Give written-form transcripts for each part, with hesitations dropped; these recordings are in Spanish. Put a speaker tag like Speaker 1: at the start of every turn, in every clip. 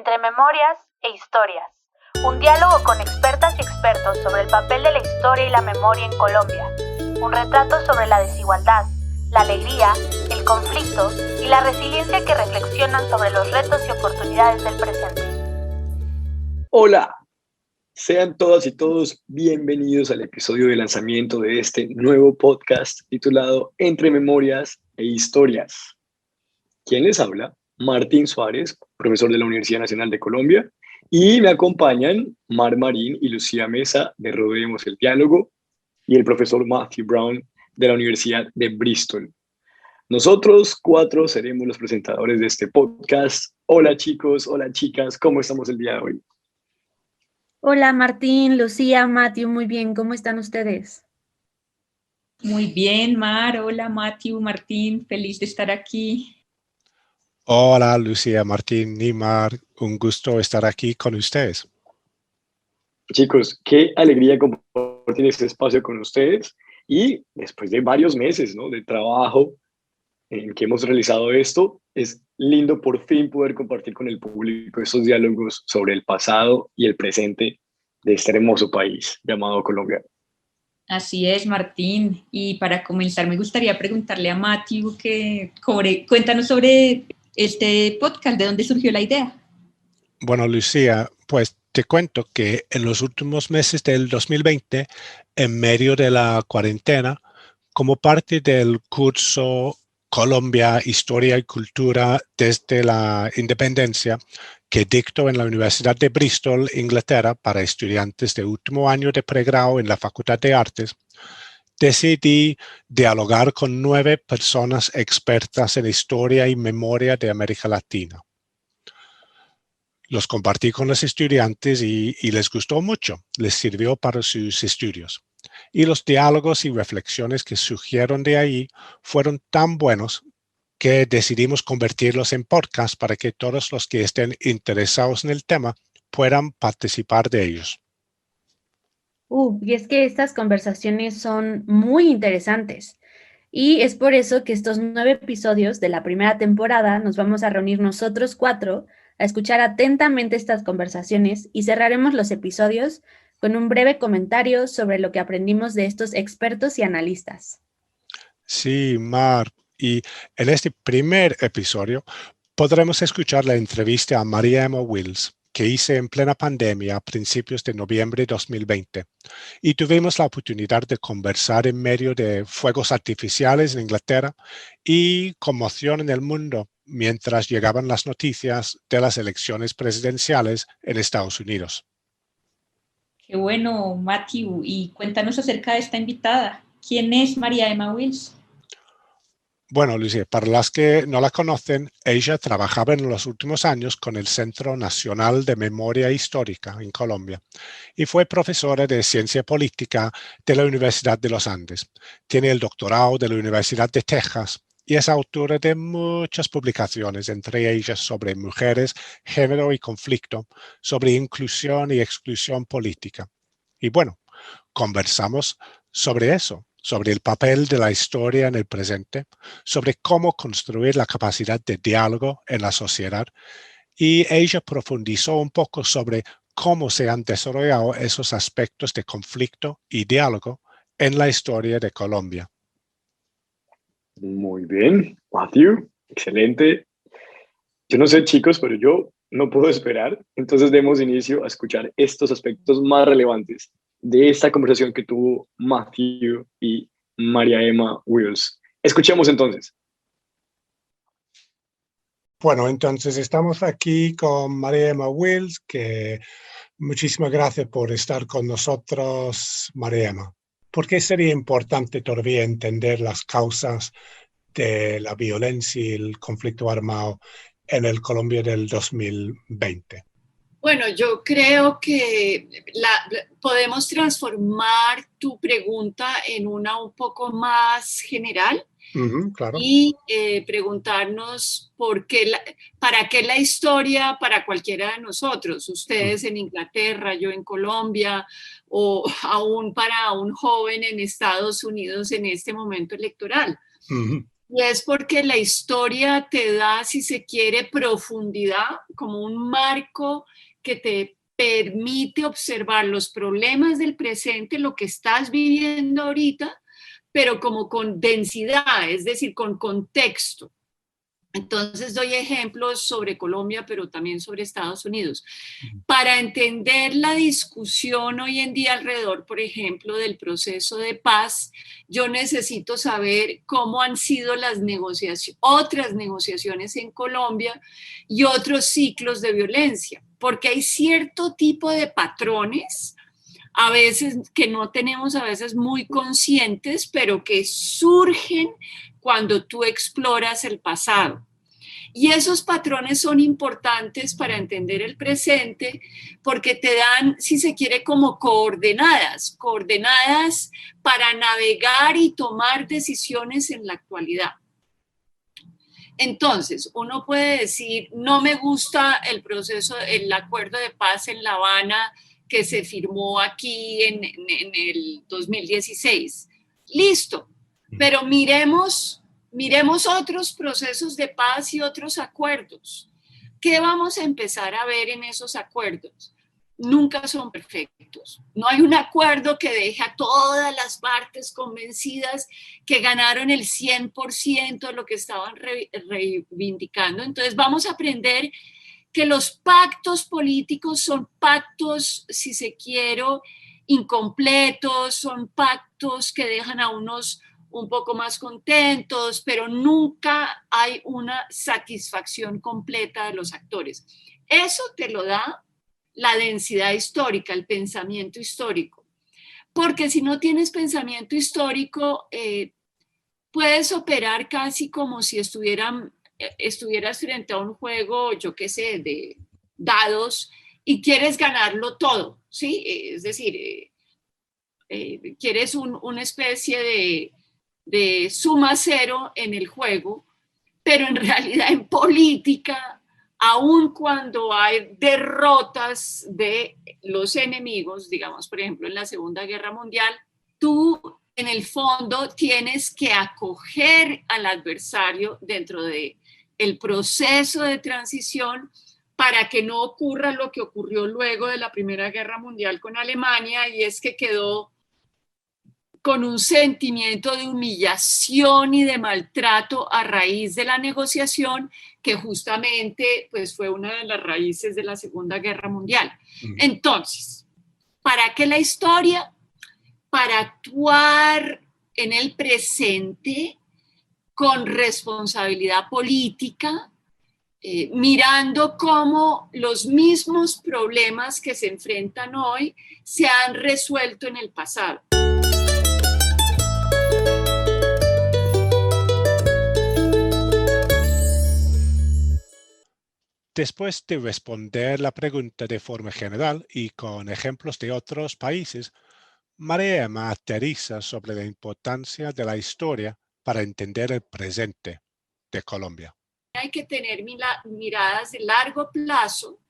Speaker 1: Entre memorias e historias. Un diálogo con expertas y expertos sobre el papel de la historia y la memoria en Colombia. Un retrato sobre la desigualdad, la alegría, el conflicto y la resiliencia que reflexionan sobre los retos y oportunidades del presente.
Speaker 2: Hola, sean todas y todos bienvenidos al episodio de lanzamiento de este nuevo podcast titulado Entre Memorias e Historias. ¿Quién les habla? Martín Suárez, profesor de la Universidad Nacional de Colombia, y me acompañan Mar Marín y Lucía Mesa de Rodeemos el Diálogo y el profesor Matthew Brown de la Universidad de Bristol. Nosotros cuatro seremos los presentadores de este podcast. Hola chicos, hola chicas, ¿cómo estamos el día de hoy?
Speaker 3: Hola Martín, Lucía, Matthew, muy bien, ¿cómo están ustedes?
Speaker 4: Muy bien, Mar, hola Matthew, Martín, feliz de estar aquí.
Speaker 5: Hola Lucía, Martín y Mar, un gusto estar aquí con ustedes.
Speaker 2: Chicos, qué alegría compartir este espacio con ustedes y después de varios meses, ¿no?, de trabajo en que hemos realizado esto, es lindo por fin poder compartir con el público estos diálogos sobre el pasado y el presente de este hermoso país llamado Colombia.
Speaker 4: Así es, Martín. Y para comenzar, me gustaría preguntarle a Matthew cuéntanos sobre este podcast, ¿de dónde surgió la idea?
Speaker 5: Bueno, Lucía, pues te cuento que en los últimos meses del 2020, en medio de la cuarentena, como parte del curso Colombia, Historia y Cultura desde la Independencia, que dicto en la Universidad de Bristol, Inglaterra, para estudiantes de último año de pregrado en la Facultad de Artes, decidí dialogar con 9 personas expertas en historia y memoria de América Latina. Los compartí con los estudiantes y les gustó mucho, les sirvió para sus estudios. Y los diálogos y reflexiones que surgieron de ahí fueron tan buenos que decidimos convertirlos en podcast para que todos los que estén interesados en el tema puedan participar de ellos.
Speaker 3: Y es que estas conversaciones son muy interesantes y es por eso que estos 9 episodios de la primera temporada nos vamos a reunir nosotros 4 a escuchar atentamente estas conversaciones y cerraremos los episodios con un breve comentario sobre lo que aprendimos de estos expertos y analistas.
Speaker 5: Sí, Mar, y en este primer episodio podremos escuchar la entrevista a María Emma Wills, que hice en plena pandemia a principios de noviembre de 2020. Y tuvimos la oportunidad de conversar en medio de fuegos artificiales en Inglaterra y conmoción en el mundo mientras llegaban las noticias de las elecciones presidenciales en Estados Unidos.
Speaker 4: Qué bueno, Matthew. Y cuéntanos acerca de esta invitada. ¿Quién es María Emma Wills?
Speaker 5: Bueno, Lucía, para las que no la conocen, ella trabajaba en los últimos años con el Centro Nacional de Memoria Histórica en Colombia y fue profesora de Ciencia Política de la Universidad de los Andes. Tiene el doctorado de la Universidad de Texas y es autora de muchas publicaciones, entre ellas sobre mujeres, género y conflicto, sobre inclusión y exclusión política. Y bueno, conversamos sobre eso, sobre el papel de la historia en el presente, sobre cómo construir la capacidad de diálogo en la sociedad, y ella profundizó un poco sobre cómo se han desarrollado esos aspectos de conflicto y diálogo en la historia de Colombia.
Speaker 2: Muy bien, Matthew, excelente. Yo no sé, chicos, pero yo no puedo esperar. Entonces demos inicio a escuchar estos aspectos más relevantes de esta conversación que tuvo Matthew y María Emma Wills. Escuchemos entonces.
Speaker 5: Bueno, entonces estamos aquí con María Emma Wills, que muchísimas gracias por estar con nosotros, María Emma. ¿Por qué sería importante todavía entender las causas de la violencia y el conflicto armado en el Colombia del 2020?
Speaker 6: Bueno, yo creo que podemos transformar tu pregunta en una un poco más general.
Speaker 5: Claro.
Speaker 6: Y preguntarnos para qué la historia para cualquiera de nosotros, ustedes en Inglaterra, yo en Colombia, o aún para un joven en Estados Unidos en este momento electoral. Y es porque la historia te da, si se quiere, profundidad, como un marco que te permite observar los problemas del presente, lo que estás viviendo ahorita, pero como con densidad, es decir, con contexto. Entonces doy ejemplos sobre Colombia, pero también sobre Estados Unidos. Para entender la discusión hoy en día alrededor, por ejemplo, del proceso de paz, yo necesito saber cómo han sido las otras negociaciones en Colombia y otros ciclos de violencia, porque hay cierto tipo de patrones a veces que no tenemos a veces muy conscientes, pero que surgen cuando tú exploras el pasado. Y esos patrones son importantes para entender el presente porque te dan, si se quiere, como coordenadas para navegar y tomar decisiones en la actualidad. Entonces, uno puede decir, no me gusta el proceso, el acuerdo de paz en La Habana que se firmó aquí en el 2016. Listo, pero miremos otros procesos de paz y otros acuerdos. ¿Qué vamos a empezar a ver en esos acuerdos? Nunca son perfectos. No hay un acuerdo que deje a todas las partes convencidas que ganaron el 100% de lo que estaban reivindicando. Entonces vamos a aprender que los pactos políticos son pactos, si se quiere, incompletos, son pactos que dejan a unos un poco más contentos, pero nunca hay una satisfacción completa de los actores. Eso te lo da la densidad histórica, el pensamiento histórico. Porque si no tienes pensamiento histórico, puedes operar casi como si estuvieras frente a un juego, yo qué sé, de dados y quieres ganarlo todo, ¿sí? Es decir, quieres una especie de suma cero en el juego, pero en realidad en política, aun cuando hay derrotas de los enemigos, digamos, por ejemplo, en la Segunda Guerra Mundial, tú en el fondo tienes que acoger al adversario dentro de el proceso de transición para que no ocurra lo que ocurrió luego de la Primera Guerra Mundial con Alemania, y es que quedó con un sentimiento de humillación y de maltrato a raíz de la negociación, que justamente pues, fue una de las raíces de la Segunda Guerra Mundial. Entonces, ¿para qué la historia? Para actuar en el presente con responsabilidad política, mirando cómo los mismos problemas que se enfrentan hoy se han resuelto en el pasado.
Speaker 5: Después de responder la pregunta de forma general y con ejemplos de otros países, María aterriza sobre la importancia de la historia para entender el presente de Colombia.
Speaker 6: Hay que tener miradas de largo plazo,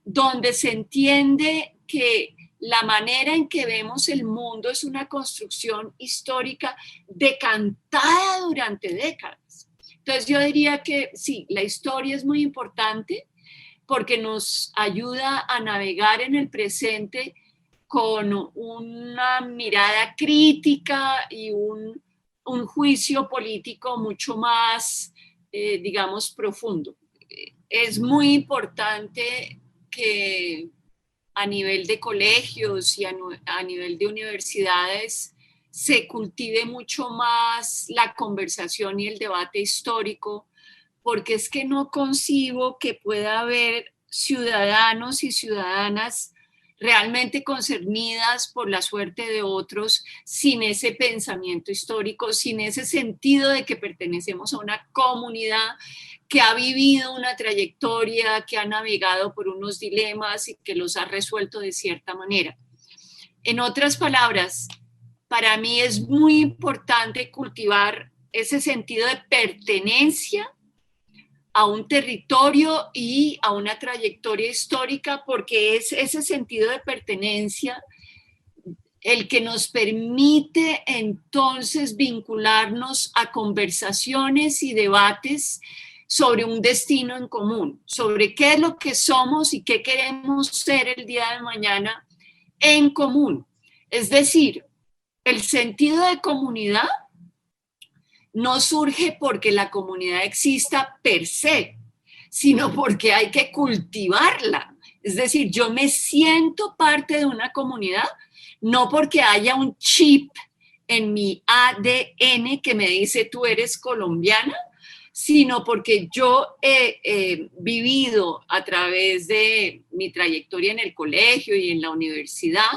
Speaker 6: donde se entiende que la manera en que vemos el mundo es una construcción histórica decantada durante décadas. Entonces yo diría que sí, la historia es muy importante porque nos ayuda a navegar en el presente con una mirada crítica y un juicio político mucho más, digamos, profundo. Es muy importante que a nivel de colegios y a nivel de universidades se cultive mucho más la conversación y el debate histórico, porque es que no concibo que pueda haber ciudadanos y ciudadanas realmente concernidas por la suerte de otros sin ese pensamiento histórico, sin ese sentido de que pertenecemos a una comunidad que ha vivido una trayectoria, que ha navegado por unos dilemas y que los ha resuelto de cierta manera. En otras palabras, para mí es muy importante cultivar ese sentido de pertenencia a un territorio y a una trayectoria histórica, porque es ese sentido de pertenencia el que nos permite entonces vincularnos a conversaciones y debates sobre un destino en común, sobre qué es lo que somos y qué queremos ser el día de mañana en común. Es decir, el sentido de comunidad no surge porque la comunidad exista per se, sino porque hay que cultivarla. Es decir, yo me siento parte de una comunidad, no porque haya un chip en mi ADN que me dice tú eres colombiana, sino porque yo he vivido a través de mi trayectoria en el colegio y en la universidad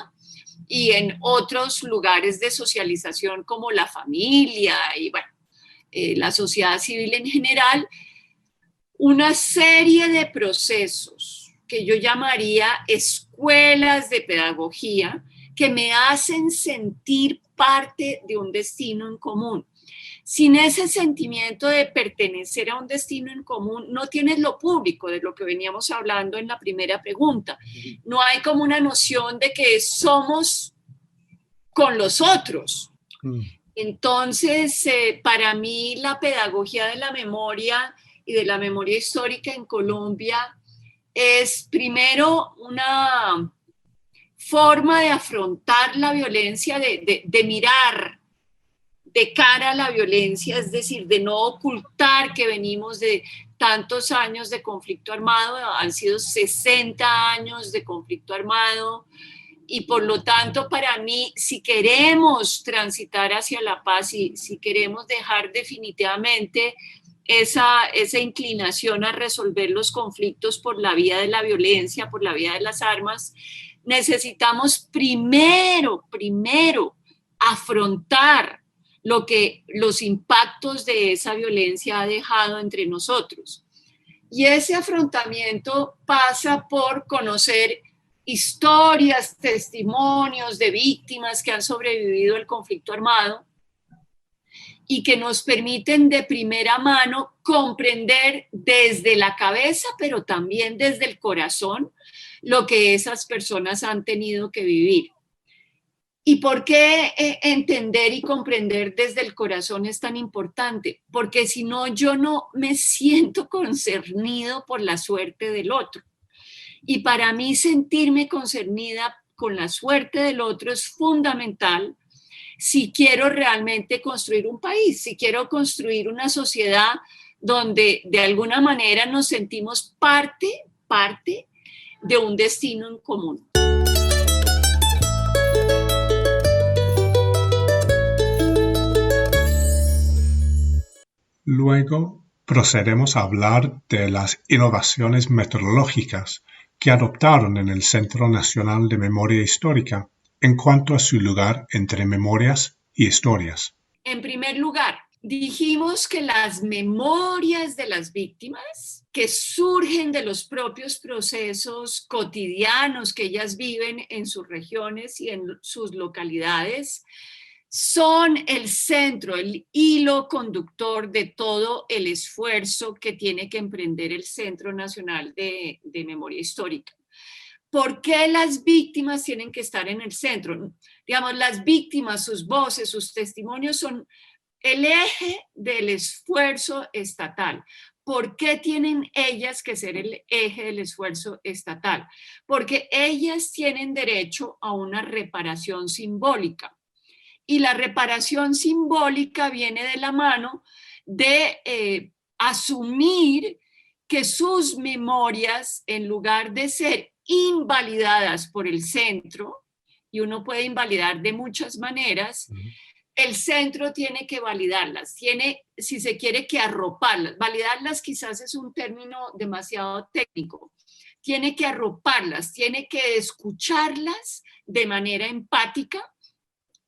Speaker 6: y en otros lugares de socialización como la familia y bueno, la sociedad civil en general, una serie de procesos que yo llamaría escuelas de pedagogía que me hacen sentir parte de un destino en común. Sin ese sentimiento de pertenecer a un destino en común, no tienes lo público, de lo que veníamos hablando en la primera pregunta. No hay como una noción de que somos con los otros. Entonces, para mí, la pedagogía de la memoria y de la memoria histórica en Colombia es primero una forma de afrontar la violencia, de mirar de cara a la violencia, es decir, de no ocultar que venimos de tantos años de conflicto armado, han sido 60 años de conflicto armado, y por lo tanto para mí, si queremos transitar hacia la paz y si queremos dejar definitivamente esa inclinación a resolver los conflictos por la vía de la violencia, por la vía de las armas, necesitamos primero afrontar lo que los impactos de esa violencia ha dejado entre nosotros. Y ese afrontamiento pasa por conocer historias, testimonios de víctimas que han sobrevivido al conflicto armado y que nos permiten de primera mano comprender desde la cabeza, pero también desde el corazón, lo que esas personas han tenido que vivir. ¿Y por qué entender y comprender desde el corazón es tan importante? Porque si no, yo no me siento concernido por la suerte del otro. Y para mí sentirme concernida con la suerte del otro es fundamental si quiero realmente construir un país, si quiero construir una sociedad donde de alguna manera nos sentimos parte de un destino en común.
Speaker 5: Luego procedemos a hablar de las innovaciones metodológicas que adoptaron en el Centro Nacional de Memoria Histórica en cuanto a su lugar entre memorias y historias.
Speaker 6: En primer lugar, dijimos que las memorias de las víctimas, que surgen de los propios procesos cotidianos que ellas viven en sus regiones y en sus localidades, son el centro, el hilo conductor de todo el esfuerzo que tiene que emprender el Centro Nacional de Memoria Histórica. ¿Por qué las víctimas tienen que estar en el centro? Digamos, las víctimas, sus voces, sus testimonios son el eje del esfuerzo estatal. ¿Por qué tienen ellas que ser el eje del esfuerzo estatal? Porque ellas tienen derecho a una reparación simbólica. Y la reparación simbólica viene de la mano de asumir que sus memorias, en lugar de ser invalidadas por el centro, y uno puede invalidar de muchas maneras, el centro tiene que validarlas, tiene, si se quiere, que arroparlas. Validarlas quizás es un término demasiado técnico. Tiene que arroparlas, tiene que escucharlas de manera empática,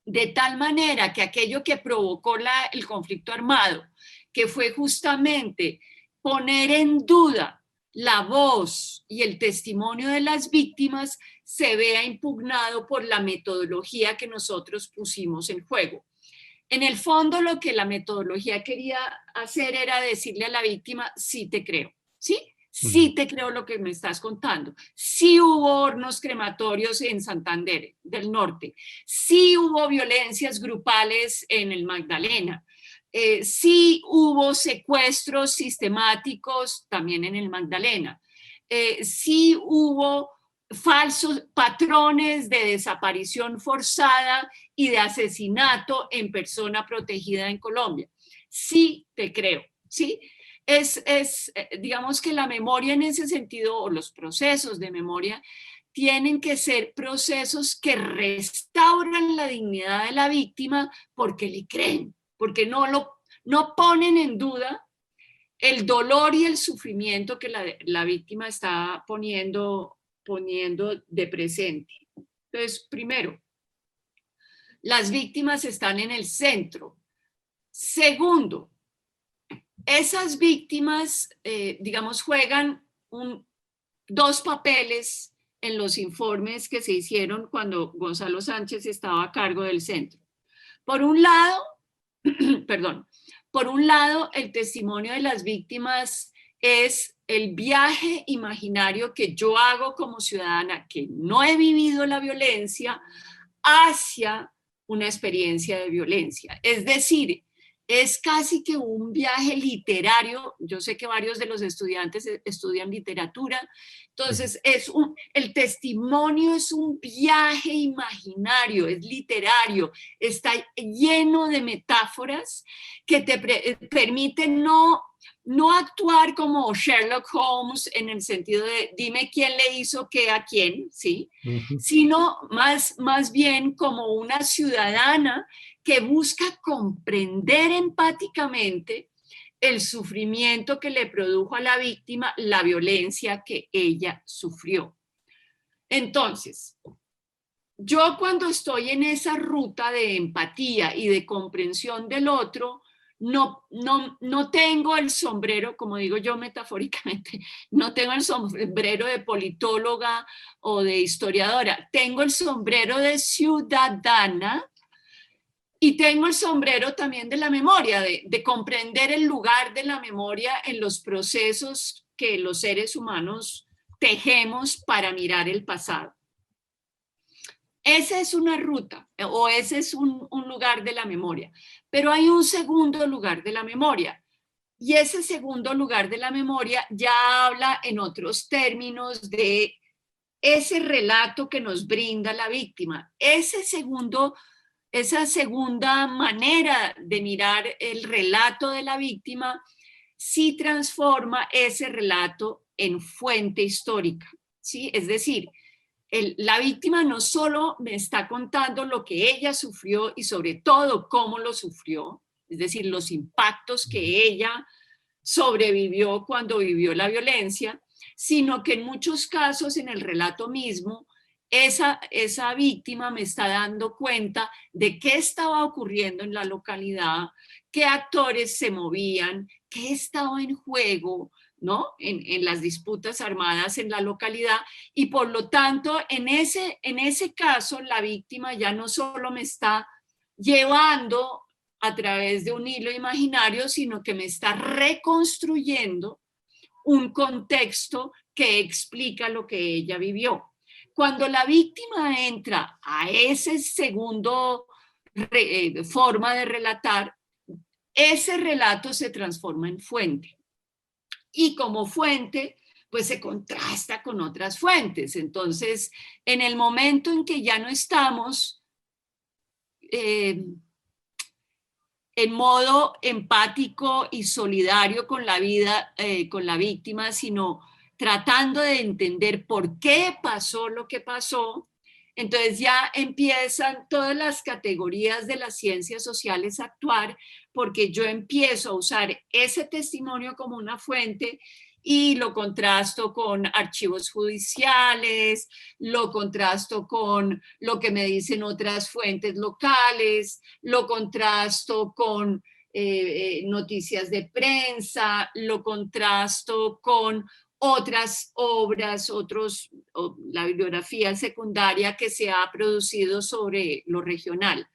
Speaker 6: de tal manera que aquello que provocó el conflicto armado, que fue justamente poner en duda la voz y el testimonio de las víctimas, se vea impugnado por la metodología que nosotros pusimos en juego. En el fondo, lo que la metodología quería hacer era decirle a la víctima, sí te creo, ¿sí? Sí te creo lo que me estás contando. Sí hubo hornos crematorios en Santander del Norte. Sí hubo violencias grupales en el Magdalena. Sí hubo secuestros sistemáticos también en el Magdalena. Sí hubo falsos patrones de desaparición forzada y de asesinato en persona protegida en Colombia. Sí te creo, ¿sí? Digamos que la memoria en ese sentido, o los procesos de memoria, tienen que ser procesos que restauran la dignidad de la víctima porque le creen, porque no ponen en duda el dolor y el sufrimiento que la víctima está poniendo de presente. Entonces, primero, las víctimas están en el centro. Segundo, esas víctimas, digamos, juegan dos papeles en los informes que se hicieron cuando Gonzalo Sánchez estaba a cargo del centro. Por un lado, el testimonio de las víctimas es el viaje imaginario que yo hago como ciudadana que no he vivido la violencia hacia una experiencia de violencia. Es decir, es casi que un viaje literario. Yo sé que varios de los estudiantes estudian literatura, entonces el testimonio es un viaje imaginario, es literario, está lleno de metáforas que te permiten no actuar como Sherlock Holmes en el sentido de dime quién le hizo qué a quién, ¿sí? Sino más bien como una ciudadana que busca comprender empáticamente el sufrimiento que le produjo a la víctima la violencia que ella sufrió. Entonces, yo cuando estoy en esa ruta de empatía y de comprensión del otro, no tengo el sombrero, como digo yo metafóricamente, no tengo el sombrero de politóloga o de historiadora, tengo el sombrero de ciudadana. Y tengo el sombrero también de la memoria, de comprender el lugar de la memoria en los procesos que los seres humanos tejemos para mirar el pasado. Esa es una ruta, o ese es un lugar de la memoria. Pero hay un segundo lugar de la memoria. Y ese segundo lugar de la memoria ya habla en otros términos de ese relato que nos brinda la víctima. Esa segunda manera de mirar el relato de la víctima sí transforma ese relato en fuente histórica, ¿sí? Es decir, la víctima no solo me está contando lo que ella sufrió y sobre todo cómo lo sufrió, es decir, los impactos que ella sobrevivió cuando vivió la violencia, sino que en muchos casos en el relato mismo esa víctima me está dando cuenta de qué estaba ocurriendo en la localidad, qué actores se movían, qué estaba en juego, ¿no? En las disputas armadas en la localidad, y por lo tanto en ese caso la víctima ya no solo me está llevando a través de un hilo imaginario, sino que me está reconstruyendo un contexto que explica lo que ella vivió. Cuando la víctima entra a ese segundo forma de relatar, ese relato se transforma en fuente. Y como fuente, pues se contrasta con otras fuentes. Entonces, en el momento en que ya no estamos en modo empático y solidario con la vida, con la víctima, sino tratando de entender por qué pasó lo que pasó, entonces ya empiezan todas las categorías de las ciencias sociales a actuar, porque yo empiezo a usar ese testimonio como una fuente y lo contrasto con archivos judiciales, lo contrasto con lo que me dicen otras fuentes locales, lo contrasto con noticias de prensa, lo contrasto con otras obras, la bibliografía secundaria que se ha producido sobre lo regional.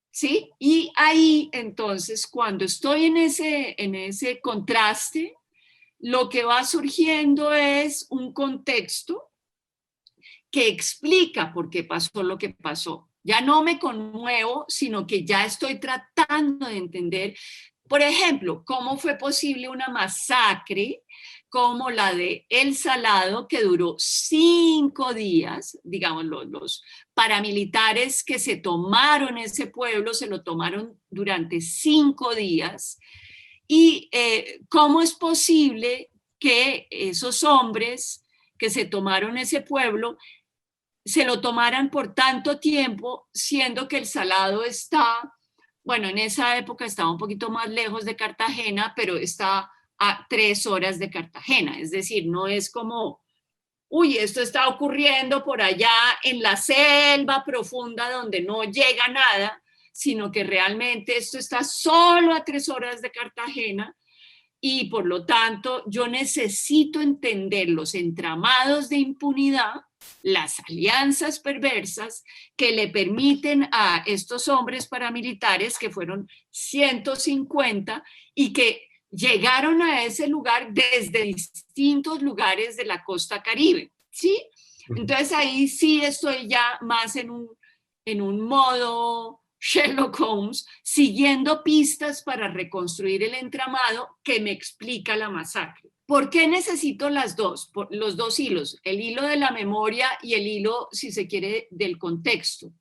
Speaker 6: ¿Sí? Y ahí entonces cuando estoy en ese contraste, lo que va surgiendo es un contexto que explica por qué pasó lo que pasó. Ya no me conmuevo, sino que ya estoy tratando de entender, por ejemplo, cómo fue posible una masacre como la de El Salado, que duró 5 días, digamos, los paramilitares que se tomaron ese pueblo, se lo tomaron durante 5 días, y cómo es posible que esos hombres que se tomaron ese pueblo se lo tomaran por tanto tiempo, siendo que El Salado está, bueno, en esa época estaba un poquito más lejos de Cartagena, pero está a 3 horas de Cartagena. Es decir, no es como, uy, esto está ocurriendo por allá en la selva profunda donde no llega nada, sino que realmente esto está solo a 3 horas de Cartagena. Y por lo tanto, yo necesito entender los entramados de impunidad, las alianzas perversas que le permiten a estos hombres paramilitares, que fueron 150 y que llegaron a ese lugar desde distintos lugares de la costa Caribe, ¿sí? Entonces ahí sí estoy ya más en un modo Sherlock Holmes, siguiendo pistas para reconstruir el entramado que me explica la masacre. ¿Por qué necesito los dos hilos? El hilo de la memoria y el hilo, si se quiere, del contexto.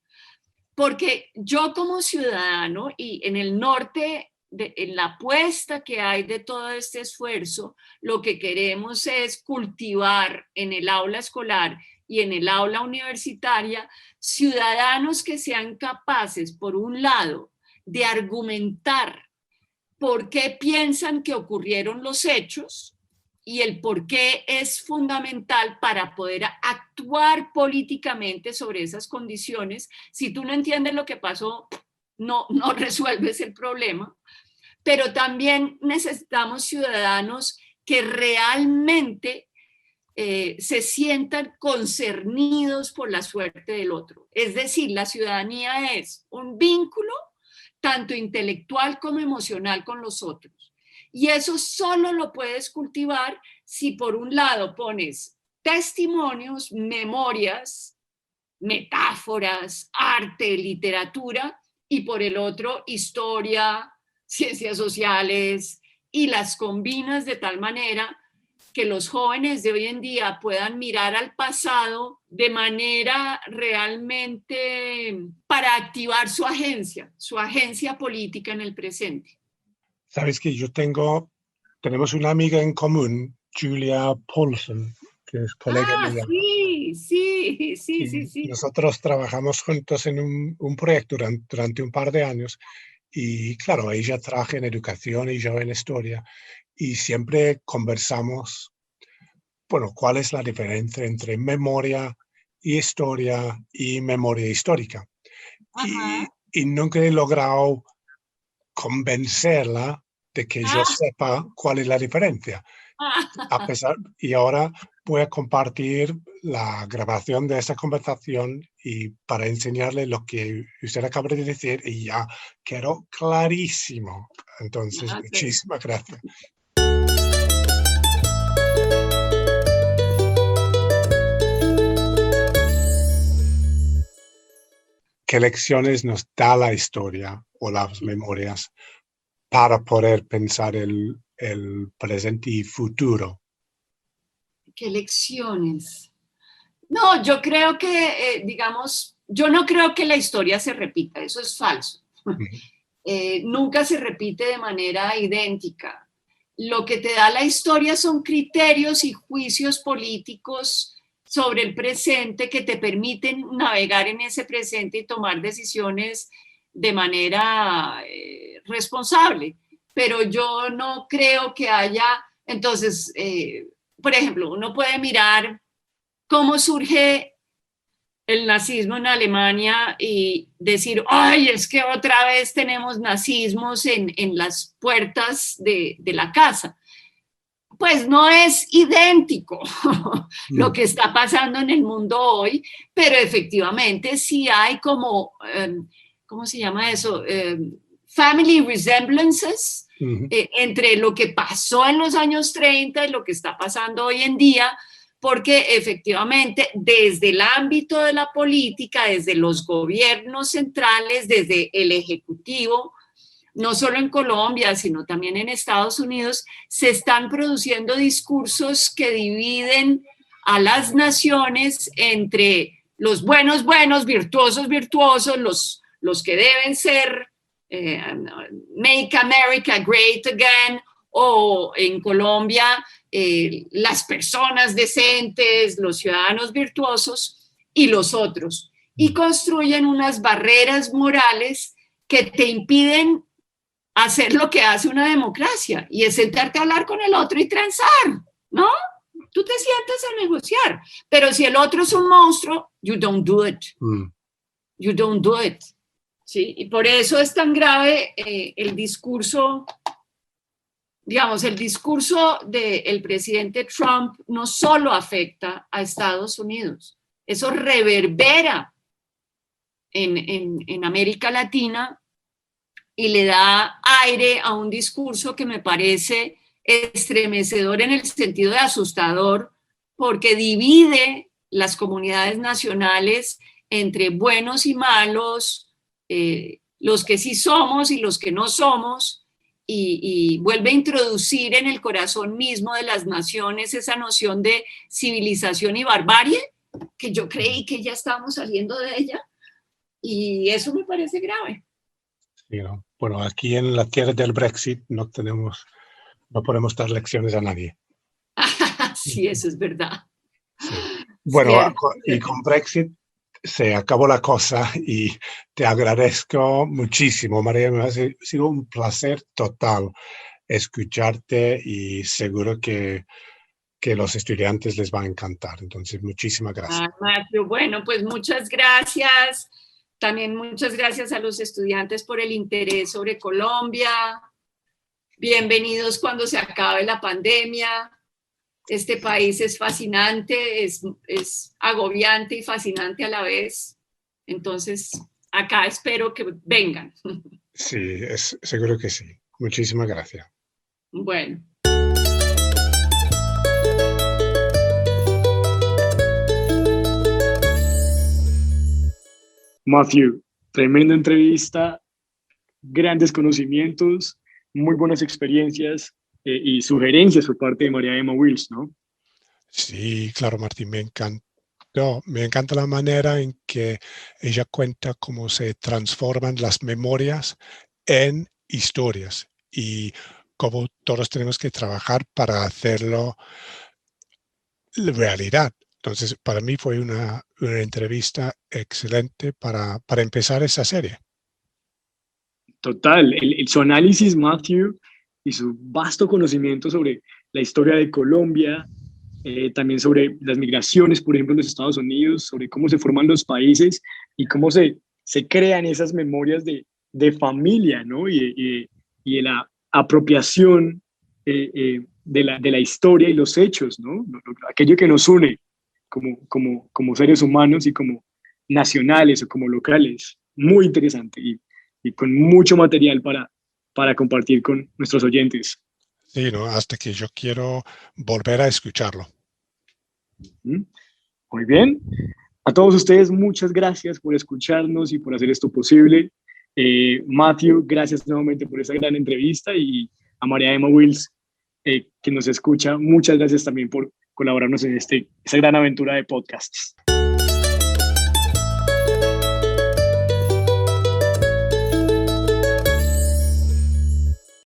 Speaker 6: Porque yo como ciudadano y en el norte, en la apuesta que hay de todo este esfuerzo, lo que queremos es cultivar en el aula escolar y en el aula universitaria ciudadanos que sean capaces, por un lado, de argumentar por qué piensan que ocurrieron los hechos y el por qué es fundamental para poder actuar políticamente sobre esas condiciones. Si tú no entiendes lo que pasó, no resuelves el problema. Pero también necesitamos ciudadanos que realmente se sientan concernidos por la suerte del otro. Es decir, la ciudadanía es un vínculo tanto intelectual como emocional con los otros. Y eso solo lo puedes cultivar si por un lado pones testimonios, memorias, metáforas, arte, literatura, y por el otro historia, ciencias sociales, y las combinas de tal manera que los jóvenes de hoy en día puedan mirar al pasado de manera realmente para activar su agencia política en el presente.
Speaker 5: Sabes que tenemos una amiga en común, Julia Paulson, que es colega mía.
Speaker 6: Sí.
Speaker 5: Nosotros trabajamos juntos en un proyecto durante un par de años y claro, ella trabaja en educación y yo en historia. Y siempre conversamos, bueno, cuál es la diferencia entre memoria y historia y memoria histórica. Y nunca he logrado convencerla de que yo sepa cuál es la diferencia. Y ahora voy a compartir la grabación de esa conversación y para enseñarle lo que usted acaba de decir y ya quedó clarísimo. Entonces, muchísimas gracias. ¿Qué lecciones nos da la historia o las memorias para poder pensar el presente y futuro?
Speaker 6: ¿Qué lecciones? No, yo creo que, yo no creo que la historia se repita, eso es falso. Nunca se repite de manera idéntica. Lo que te da la historia son criterios y juicios políticos sobre el presente que te permiten navegar en ese presente y tomar decisiones de manera responsable. Pero yo no creo que haya, entonces, por ejemplo, uno puede mirar cómo surge el nazismo en Alemania y decir, ay, es que otra vez tenemos nazismos en las puertas de la casa. Pues no es idéntico lo que está pasando en el mundo hoy, pero efectivamente sí hay como, ¿cómo se llama eso? family resemblances entre lo que pasó en los años 30 y lo que está pasando hoy en día, porque efectivamente desde el ámbito de la política, desde los gobiernos centrales, desde el Ejecutivo, no solo en Colombia, sino también en Estados Unidos, se están produciendo discursos que dividen a las naciones entre los buenos, virtuosos, los que deben ser Make America Great Again, o en Colombia las personas decentes, los ciudadanos virtuosos y los otros. Y construyen unas barreras morales que te impiden hacer lo que hace una democracia, y es sentarte a hablar con el otro y transar, ¿no? Tú te sientas a negociar, pero si el otro es un monstruo, you don't do it. You don't do it. ¿Sí? Y por eso es tan grave el discurso, digamos, el discurso del presidente Trump no solo afecta a Estados Unidos, eso reverbera en América Latina y le da aire a un discurso que me parece estremecedor en el sentido de asustador, porque divide las comunidades nacionales entre buenos y malos, los que sí somos y los que no somos, y vuelve a introducir en el corazón mismo de las naciones esa noción de civilización y barbarie, que yo creí que ya estábamos saliendo de ella, y eso me parece grave.
Speaker 5: Sí, ¿no? Bueno, aquí en la tierra del Brexit no podemos dar lecciones a nadie.
Speaker 6: Sí, eso es verdad.
Speaker 5: Sí. Bueno, y con Brexit se acabó la cosa y te agradezco muchísimo, María. Me ha sido un placer total escucharte y seguro que los estudiantes les va a encantar. Entonces, muchísimas gracias.
Speaker 6: Matthew, bueno, pues muchas gracias. También muchas gracias a los estudiantes por el interés sobre Colombia. Bienvenidos cuando se acabe la pandemia. Este país es fascinante, es agobiante y fascinante a la vez. Entonces, acá espero que vengan.
Speaker 5: Sí, seguro que sí. Muchísimas gracias.
Speaker 6: Bueno.
Speaker 2: Matthew, tremenda entrevista, grandes conocimientos, muy buenas experiencias y sugerencias por parte de María Emma Wills, ¿no?
Speaker 5: Sí, claro, Martín, me encantó. Me encanta la manera en que ella cuenta cómo se transforman las memorias en historias y cómo todos tenemos que trabajar para hacerlo realidad. Entonces, para mí fue una entrevista excelente para empezar esa serie.
Speaker 2: Total, su análisis, Matthew, y su vasto conocimiento sobre la historia de Colombia, también sobre las migraciones, por ejemplo, en los Estados Unidos, sobre cómo se forman los países y cómo se crean esas memorias de familia, ¿no? Y de la apropiación de la historia y los hechos, ¿no? Aquello que nos une como seres humanos y como nacionales o como locales. Muy interesante y con mucho material para compartir con nuestros oyentes.
Speaker 5: Sí, ¿no? Hasta que yo quiero volver a escucharlo.
Speaker 2: Muy bien. A todos ustedes, muchas gracias por escucharnos y por hacer esto posible. Matthew, gracias nuevamente por esa gran entrevista, y a María Emma Wills, que nos escucha, muchas gracias también por colaborarnos en esta gran aventura de podcasts.